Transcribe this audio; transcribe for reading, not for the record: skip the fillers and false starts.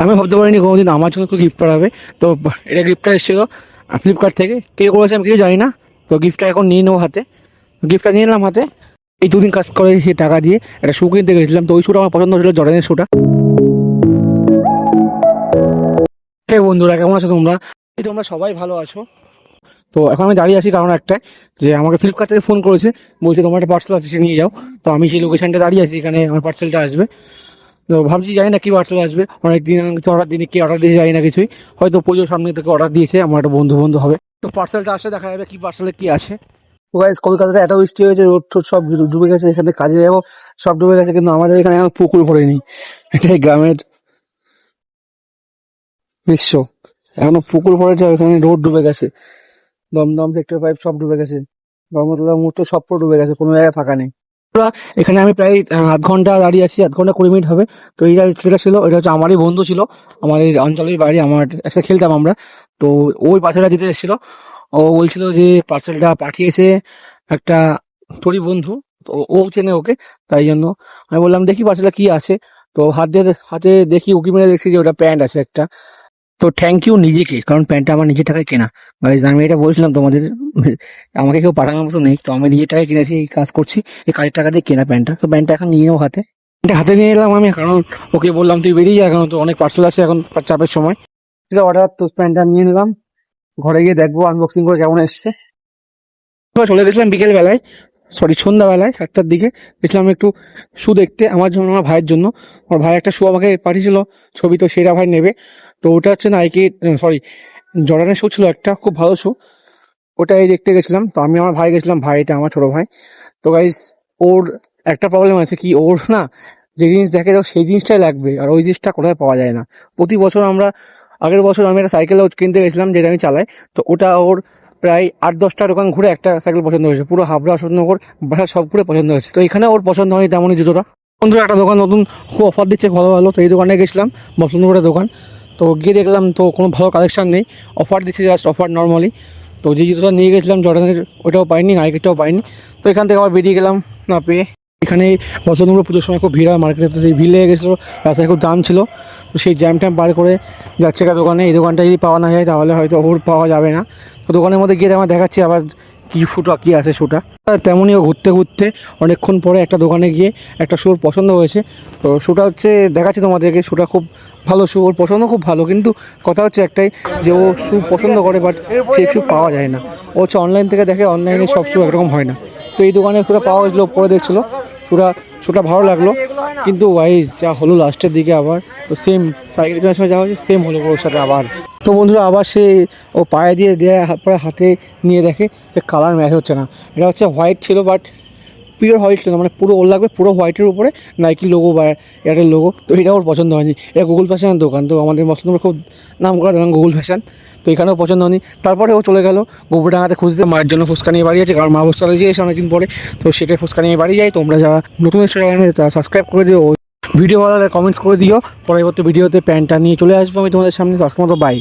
আমি ভাবতে পারিনি কোনোদিন আমার জন্য কেউ গিফট করাবে। তো এটা গিফটটা এসেছিলো ফ্লিপকার্ট থেকে, কে করেছে আমি কিছু জানি না। তো গিফটটা এখন নিয়ে নেবো হাতে, গিফটটা নিয়ে নিলাম হাতে। এই দুদিন কাজ করে সেই টাকা দিয়ে একটা শু কিনতে গেছিলাম, তো ওই শুটা আমার পছন্দ হয়েছিল, জর্ডানের শুটা। বন্ধুরা কেমন আছো তোমরা? তোমরা সবাই ভালো আছো? তো এখন আমি দাঁড়িয়ে আছি কারণ একটা, যে আমাকে ফ্লিপকার্ট থেকে ফোন করেছে, বলছে তোমার একটা পার্সেল আছে, সে নিয়ে যাও। তো আমি সেই লোকেশনটা দাঁড়িয়ে আছি, এখানে আমার পার্সেলটা আসবে। তো ভাবছি জানি না কি পার্সেল আসবে, অনেকদিন কিছু অর্ডার দিনে কি অর্ডার দিয়েছে জানি না কিছুই, হয়তো পুজোর সামনে থেকে অর্ডার দিয়েছে, আমার একটা বন্ধু হবে। তো পার্সেলটা আসলে দেখা যাবে কি পার্সেলে কি আছে। তো গাইস কলকাতাতে এত বৃষ্টি হয়েছে, রোড টোড সব ডুবে গেছে, এখানে কাজে যাবো সব ডুবে গেছে, কিন্তু আমাদের এখানে এখন পুকুর ভরেনি। এটাই গ্রামের দৃশ্য, এখনো পুকুর ভরেছে, এখানে রোড ডুবে গেছে, দমদম সেক্টর 5 সব ডুবে গেছে, ধর্মতলা মুহূর্ত সব পুরো ডুবে গেছে, কোনো জায়গায় ফাঁকা নেই। এখানে আমি প্রায় আধ ঘন্টা দাঁড়িয়ে আছি, আধ ঘন্টা 20 মিনিট হবে। তো এই যেটা ছিল, এটা হচ্ছে আমারই বন্ধু ছিল, আমাদের অঞ্চলের বাড়ি, আমার একসাথে খেলতাম আমরা। তো ওই পার্সেলটা দিতে এসেছিল, ও বলছিল যে পার্সেলটা পাঠিয়েছে একটা তোরই বন্ধু, তো ও চেনে ওকে, তাই জন্য আমি বললাম দেখি পার্সেলটা কি আছে। তো হাতে দেখি, উকি মেরে দেখছি যে ওটা প্যান্ট আছে একটা। তো থ্যাংক ইউ নিজেকে, কারণ প্যান্টটা আমার নিজের টাকায় কেনা। গাইজ আমি এটা বলছিলাম তোমাদের, আমাকে কেউ পাঠানোর মতো নেই, তো আমি নিজের টাকায় কিনেছি, এই কাজ করছি, এই কাজের টাকা দিয়ে কেনা প্যান্টটা। তো প্যান্টটা এখন নিয়ে নেবো হাতে, প্যান্টটা হাতে নিয়ে এলাম আমি, কারণ ওকে বললাম তুই বেরিয়ে যা, কারণ তো অনেক পার্সেল আছে এখন, চাপের সময় অর্ডার। তো প্যান্টটা নিয়ে নিলাম, ঘরে গিয়ে দেখবো আনবক্সিং করে কেমন এসছে। চলে গেছিলাম বিকেল বেলায়, সরি সন্ধ্যাবেলায় 7টার দিকে, গেছিলাম একটু শু দেখতে আমার জন্য, আমার ভাইয়ের জন্য। আমার ভাই একটা শু আমাকে পাঠিয়েছিল ছবি, তো সেটা ভাই নেবে। তো ওটা হচ্ছে নাইকি, সরি জর্ডানের শু ছিল একটা, খুব ভালো শু, ওটাই দেখতে গেছিলাম। তো আমি আমার ভাই গেছিলাম, ভাইটা আমার ছোট ভাই। তো গাইস ওর একটা প্রবলেম আছে কি, ওর না যে জিনিস দেখে তো সেই জিনিসটাই লাগবে, আর ওই জিনিসটা কোথায় পাওয়া যায় না। প্রতি বছর আগের বছর আমি একটা সাইকেল কিনতে গেছিলাম, যেটা আমি চালাই, তো ওটা ওর প্রায় 8-10টা দোকান ঘুরে একটা সাইকেল পছন্দ হয়েছে, পুরো হাবড়া অশোকনগর বাসা সব ঘুরে পছন্দ হয়েছে। তো এখানে ওর পছন্দ হয়নি তেমনই জুতোটা। বন্ধুরা একটা দোকান নতুন খুব অফার দিচ্ছে ভালো ভালো, তো এই দোকানে গেছিলাম, বসন্তপুরের দোকান। তো গিয়ে দেখলাম তো কোনো ভালো কালেকশন নেই, অফার দিচ্ছে জাস্ট অফার নর্মালি। তো যে জুতোটা নিয়ে গেছিলাম জর্ডানের, ওটাও পাইনি, নাইকিটাও পাইনি। তো এখান থেকে আবার বেরিয়ে গেলাম না পেয়ে। এখানে বসন্তপুর পুজোর সময় খুব ভিড় হয় মার্কেটে, তো সেই ভিড় লেগে গেছিলো, রাস্তায় খুব জ্যাম ছিল। তো সেই জ্যাম ট্যাম পার করে যাচ্ছে একটা দোকানে, এই দোকানটা যদি পাওয়া না যায় তাহলে হয়তো ওর পাওয়া যাবে না। তো দোকানের মধ্যে গিয়ে আমার দেখাচ্ছি আবার কি শুটা কি আছে শুটা। তেমনই ও ঘুরতে ঘুরতে অনেকক্ষণ পরে একটা দোকানে গিয়ে একটা শুর পছন্দ হয়েছে। তো শুটা হচ্ছে দেখাচ্ছি তোমাদেরকে, শুটা খুব ভালো শু, ওর পছন্দ খুব ভালো, কিন্তু কথা হচ্ছে একটাই যে ও শু পছন্দ করে বাট সেই শু পাওয়া যায় না। ও হচ্ছে অনলাইন থেকে দেখে, অনলাইনে সব শু একরকম হয় না। তো এই দোকানে শুটা পাওয়া গেছিলো, পরে দেখছিলো শুটা ভালো লাগলো, কিন্তু ওয়াইজ যা হলো লাস্টের দিকে আবার, তো সেম সাইকেল কেনার সময় যা হচ্ছে সেম হলো ওর সাথে আবার। তো বন্ধুরা আবার সে ও পায়ে দিয়ে দেয়, পরে হাতে নিয়ে দেখে যে কালার ম্যাচ হচ্ছে না। এটা হচ্ছে হোয়াইট ছিল বাট পিওর হোয়াইট ছিল না, মানে পুরো ওর লাগবে পুরো হোয়াইটের উপরে নাইকি লোগো বা এয়ারটেল লোগো। তো এটা ওর পছন্দ হয়নি। এটা গুগল ফ্যাশনের দোকান, তো আমাদের মসলনপুর খুব নাম করা দোকান গুগল ফ্যাশন, তো এখানেও পছন্দ হয়নি। তারপরে ও চলে গেল গোবরডাঙ্গাতে খুঁজতে, মায়ের জন্য ফুচকা নিয়ে বাড়ি আছে, কারণ মা ফুচকা দিয়ে এসে অনেকদিন পরে, তো সেটা ফুচকা নিয়ে বাড়ি যায়। তোমরা যারা নতুন চ্যানেলে তারা সাবস্ক্রাইব করে দিও, ভিডিও ভালো লাগলে কমেন্টস করে দিও। পরবর্তী ভিডিওতে প্যান্টটা নিয়ে চলে আসবো আমি তোমাদের সামনে, তখন মতো বাই।